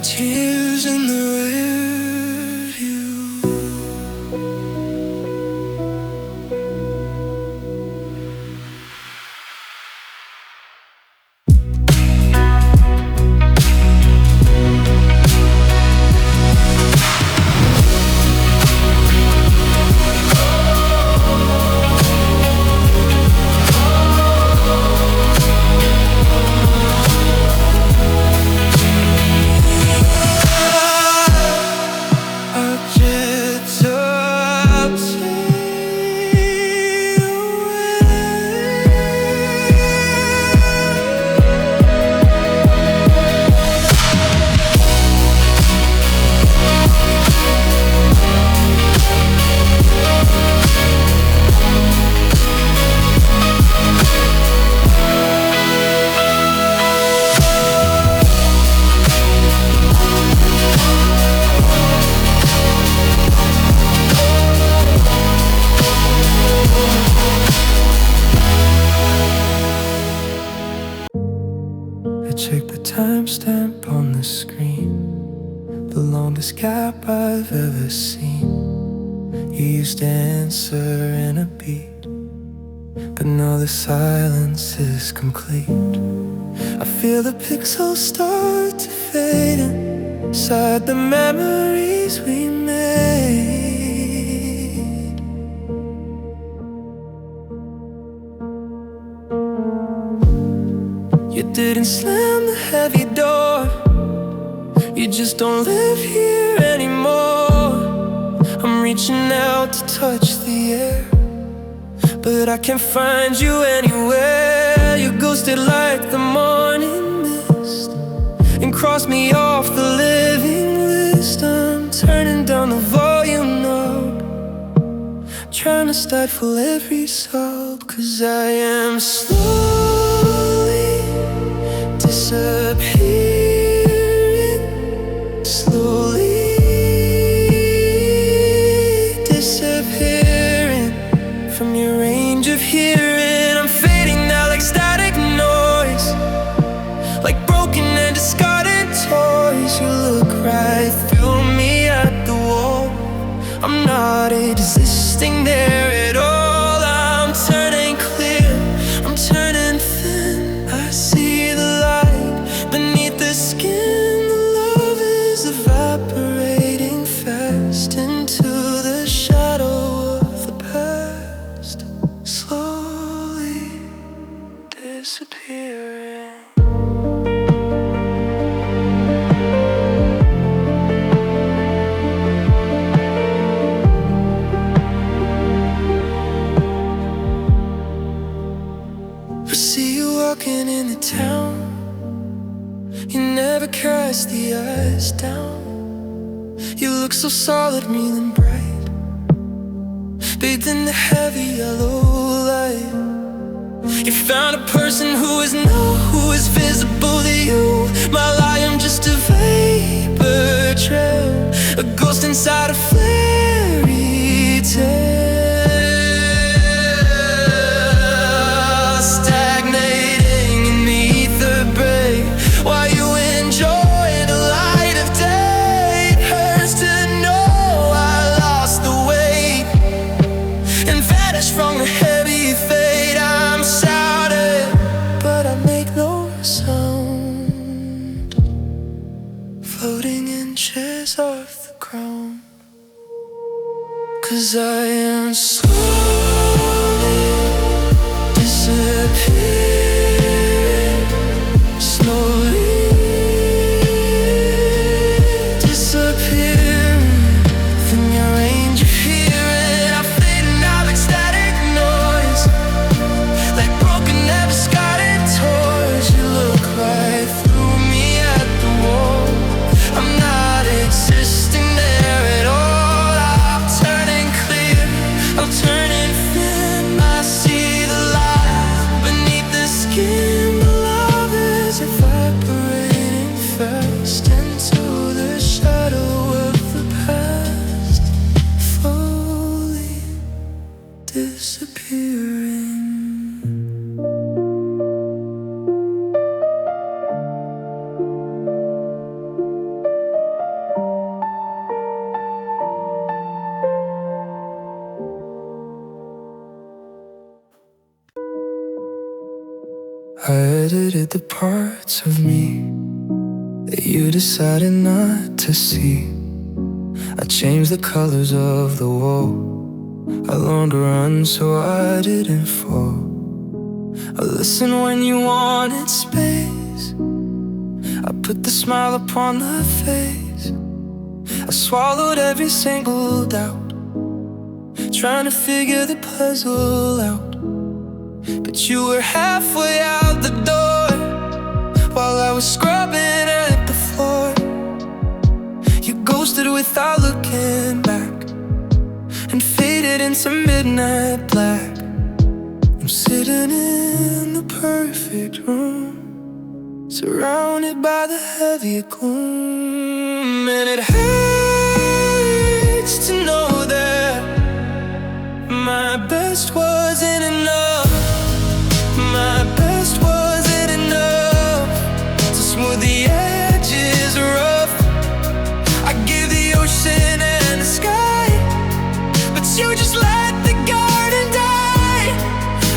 Tears in the rearview. Check the timestamp on the screen, the longest gap I've ever seen. You used to answer in a beat, but now the silence is complete. I feel the pixels start to fade inside the memories we made. You didn't slam the heavy door, you just don't live here anymore. I'm reaching out to touch the air, but I can't find you anywhere. You ghosted like the morning mist, and cross me off the living list. I'm turning down the volume knob, trying to stifle every sob, 'cause I am slowly disappearing, slowly disappearing from your range of hearing. I'm fading now like static noise, like broken and discarded toys. You look right through me at the wall. I'm not existing there at all. I'm turning clear, I'm turning thin. I see the light beneath the skin. The love is evaporating fast into the shadow of the past, slowly disappearing. Walking in the town, you never cast the eyes down. You look so solid, real and bright, bathed in the heavy yellow light. You found a person who is visible to you. My lie, I'm just a vapor trail, a ghost inside a fairy tale. From the heavy fade, I'm shouting, but I make no sound, floating inches off the ground, 'cause I am slowly disappearing, slowly disappearing from your range of hearing. I'm fading out like static noise, like broken and discarded toys. You look right through me at the wall. I'm not existing there at all. I'm turning clear, I'm turning thin. I see the light beneath the skin. The love is evaporating fast into the shadow of the past, slowly disappearing. I edited the parts of me that you decided not to see. I changed the colors of the wall. I longed to run so I didn't fall. I listened when you wanted space. I put the smile upon the face. I swallowed every single doubt, trying to figure the puzzle out. But you were halfway out the door while I was scrubbing at the floor. You ghosted without looking back and faded into midnight black. I'm sitting in the perfect room, surrounded by the heavy gloom. And it hurts to know that my best wasn't enough. My best wasn't enough to smooth the edges rough. I give the ocean and the sky, but you just let the garden die.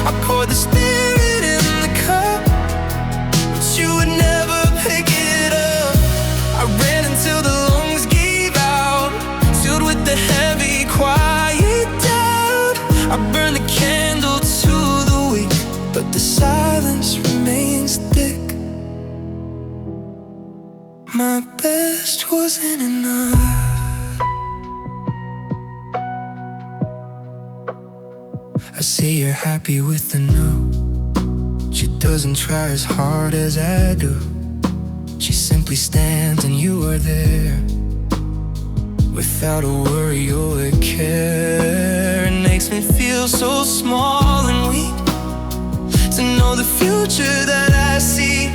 I poured the spirit in the cup, but you would never pick it up. I ran until the lungs gave out, filled with the heavy quiet doubt. I burned the candle to the weak, but the silence remains thick. My best wasn't enough. I see you're happy with the new. She doesn't try as hard as I do She simply stands and you are there, without a worry or a care. It makes me feel so small and weak to know the future that I see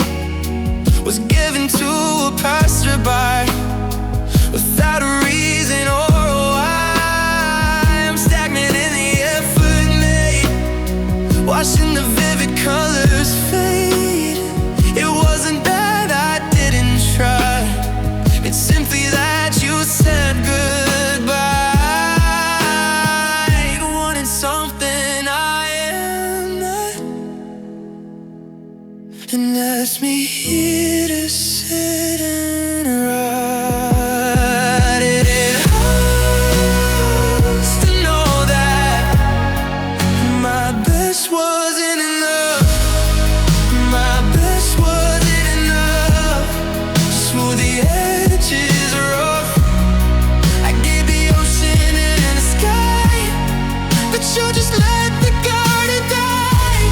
was given to a passerby, without a reason or a why. I'm stagnant in the effort made, watching the vivid colors fade. It wasn't that I didn't try, it's simply that you said goodbye. Wanted something I am not, and that's me here to sit and write it. It hurts to know that my best wasn't enough. My best wasn't enough. Smooth the edges rough. I gave the ocean and the sky, but you just let the garden die.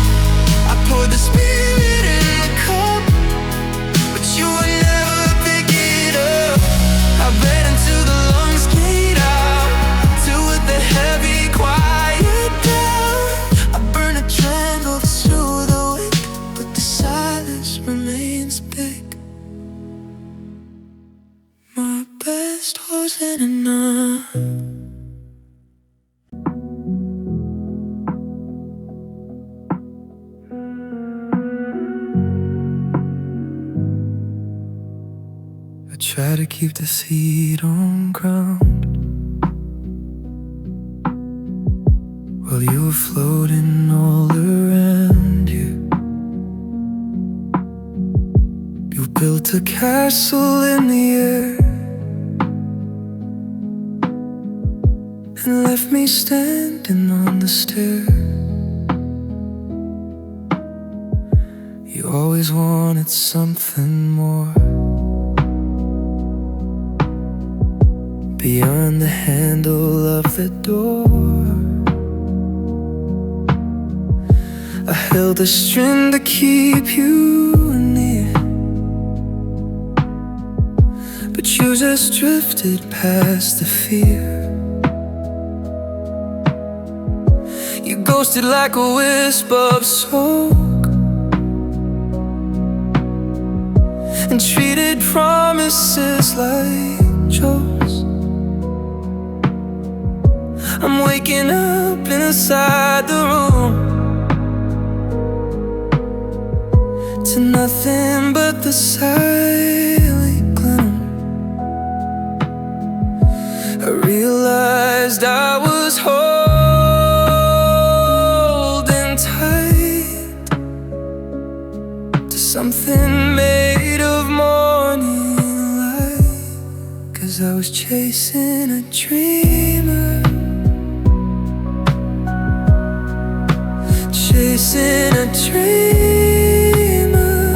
I poured the spirit in the cup, but you would never pick it up. I bled into the lungs, get out, till with the heavy quiet down. I burn a candle through the wick, but the silence remains big. My best wasn't enough. I try to keep the seed on ground while you were floating all around you. You built a castle in the air and left me standing on the stair. You always wanted something more, beyond the handle of the door. I held the string to keep you near, but you just drifted past the fear. You ghosted like a wisp of smoke and treated promises like jokes. I'm waking up inside the room to nothing but the silent gloom. I realized I was holding tight to something made of morning light, 'cause I was chasing a dreamer, chasing a dreamer,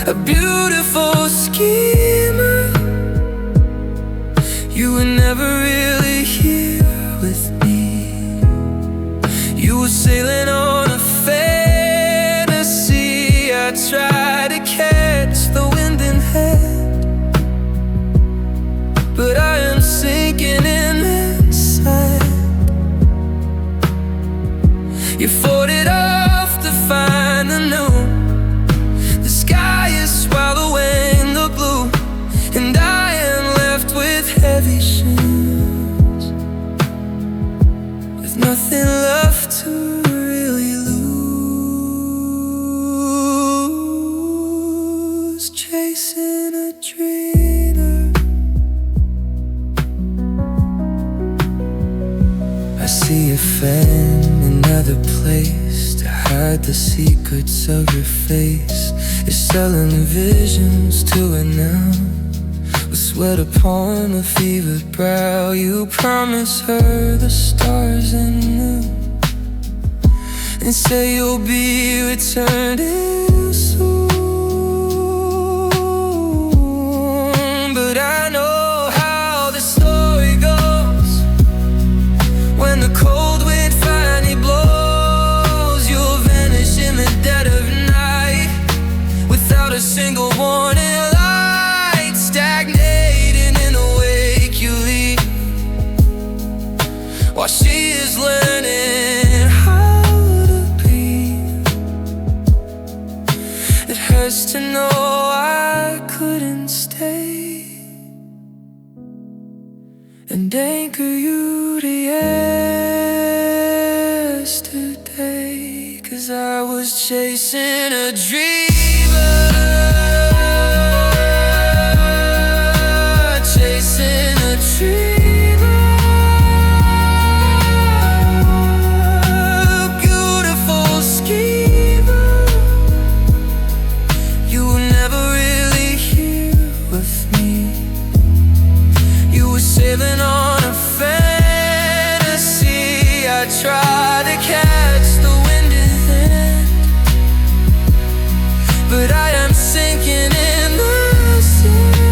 a beautiful schemer. You were never really here with me. You were sailing on a fantasy. I tried to catch the wind in hand, but I am sinking in this sand. You fought it off to find the noon. The sky is swallowing the blue, and I am left with heavy shoes, with nothing left to really lose. Chasing a dreamer. I see a fan, another place to hide the secrets of your face. You're selling visions to her now, with sweat upon a fevered brow. You promise her the stars and moon, and say you'll be returning soon. But I know how the story goes. When the cold wind finally blows, you'll vanish in the dead of night, while she is learning how to breathe. It hurts to know I couldn't stay and anchor you to yesterday, 'cause I was chasing a dreamer, chasing a dreamer, beautiful schemer. You were never really here with me. You were sailing on a fantasy. I tried to catch the wind and hand, but I am sinking in the sand.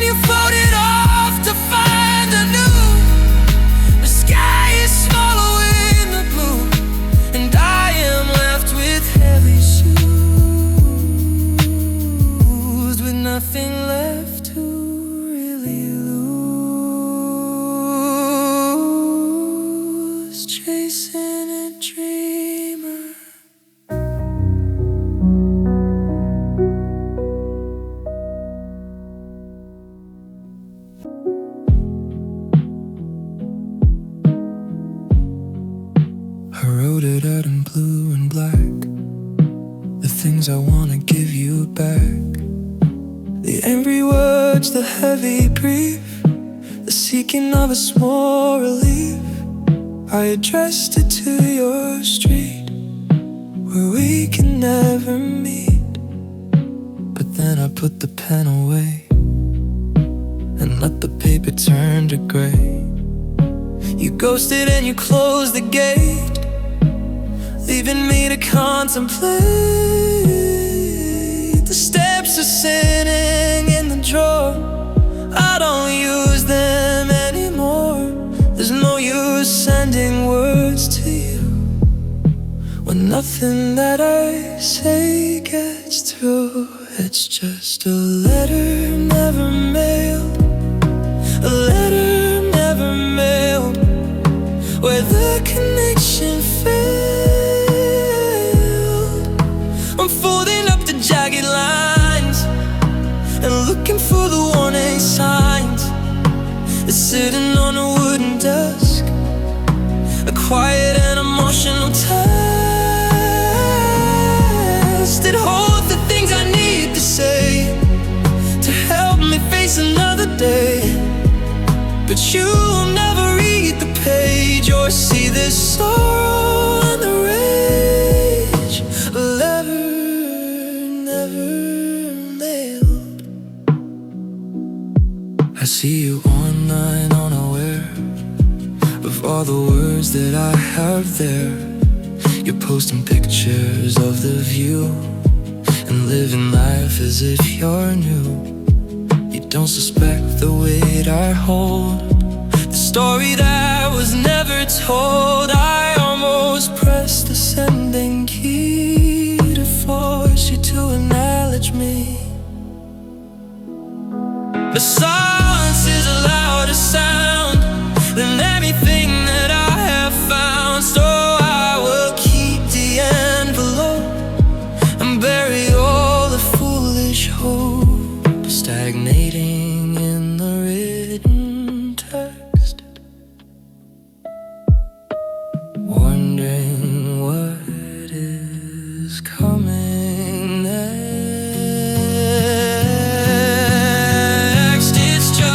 You floated off to find a new. The sky is swallowing the blue, and I am left with heavy shoes, with nothing left to really lose. Chasing a dreamer. I wrote it out in blue and black, the things I wanna give you back. The angry words, the heavy brief, the seeking of a small relief. I addressed it to your street, where we can never meet. But then I put the pen away and let the paper turn to gray. You ghosted and you closed the gate, leaving me to contemplate. The steps are sitting in the drawer, I don't use them anymore. There's no use sending words to you when nothing that I say gets through. It's just a letter never mailed, a letter never mailed, where the connection failed. I'm folding up the jagged lines and looking for the warning signs. It's sitting on a wooden desk, a quiet and emotional test. It holds the things I need to say to help me face another day. But you'll never read the page or see this sorrow and the rage. A letter never mailed. I see you online unaware of all the words that I have there. You're posting pictures of the view and living life as if you're new. You don't suspect the weight I hold, the story that was never told. I almost pressed the sending key to force you to acknowledge me. The silence is a louder sound than anything that I have found. So I will keep the envelope and bury all the foolish hope stagnating in the written text, wondering what is coming next. It's just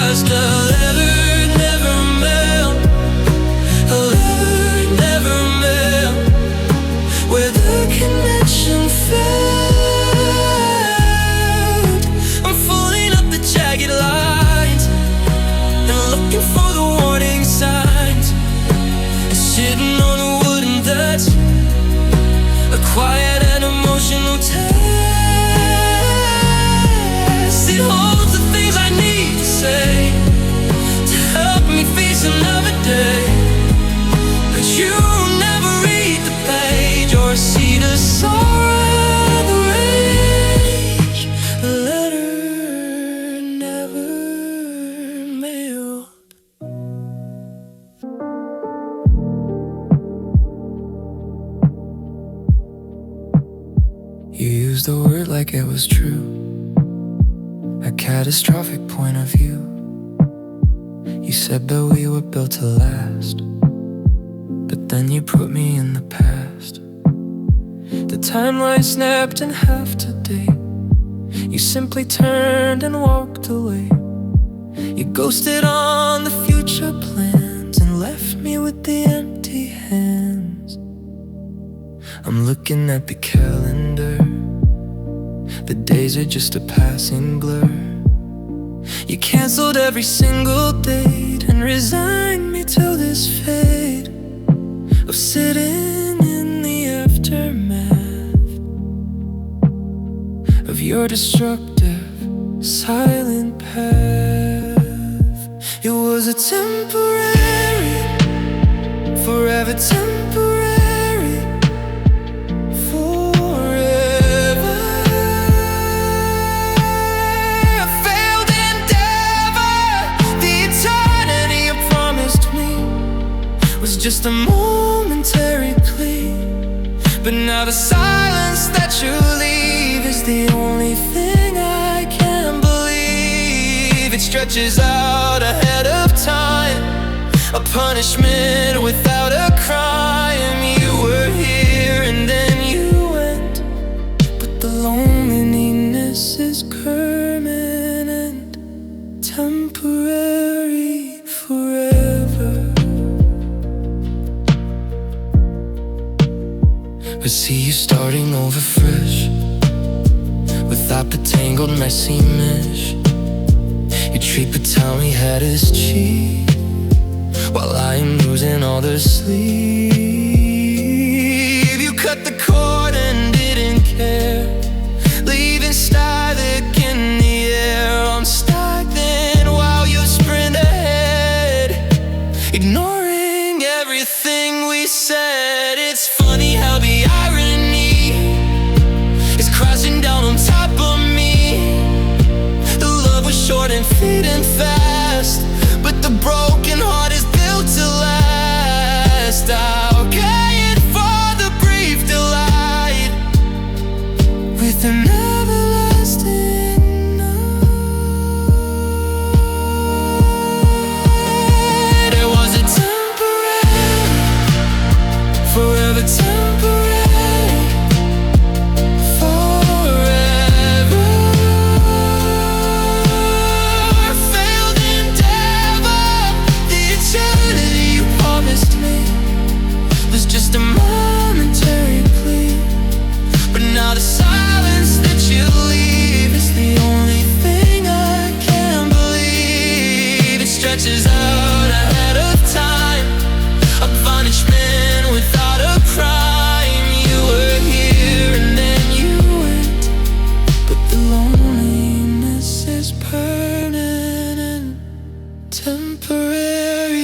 used the word like it was true. A catastrophic point of view. You said that we were built to last, but then you put me in the past. The timeline snapped in half today. You simply turned and walked away. You ghosted on the future plans and left me with the empty hands. I'm looking at the calendar. The days are just a passing blur. You canceled every single date and resigned me to this fate of sitting in the aftermath of your destructive, silent path. It was a temporary, forever temporary, forever. A failed endeavor. The eternity you promised me was just a momentary plea. But now the silence that you leave is the only thing I can believe. It stretches out ahead of time, a punishment without a crime. You were here and then you went, but the loneliness is permanent, temporary, forever. But see you starting over fresh, without the tangled, messy mesh. You treat the time we had as cheap, while I am losing all the sleep. You cut the cord and didn't care, leaving static in the air. I'm stagnant while you sprint ahead, ignoring everything we said. It's funny how the irony is crashing down on top of me. The love was short and fading fast, but the broken heart is built to last. I'll get for the brief delight with an everlasting night. It was a temporary, forever temporary, forever. A failed endeavor. The eternity you promised me was just a momentary plea. But now the silence that you leave is the only thing I can believe. It stretches out ahead of time, a punishment without a crime. You were here and then you went, but the loneliness is permanent, temporary.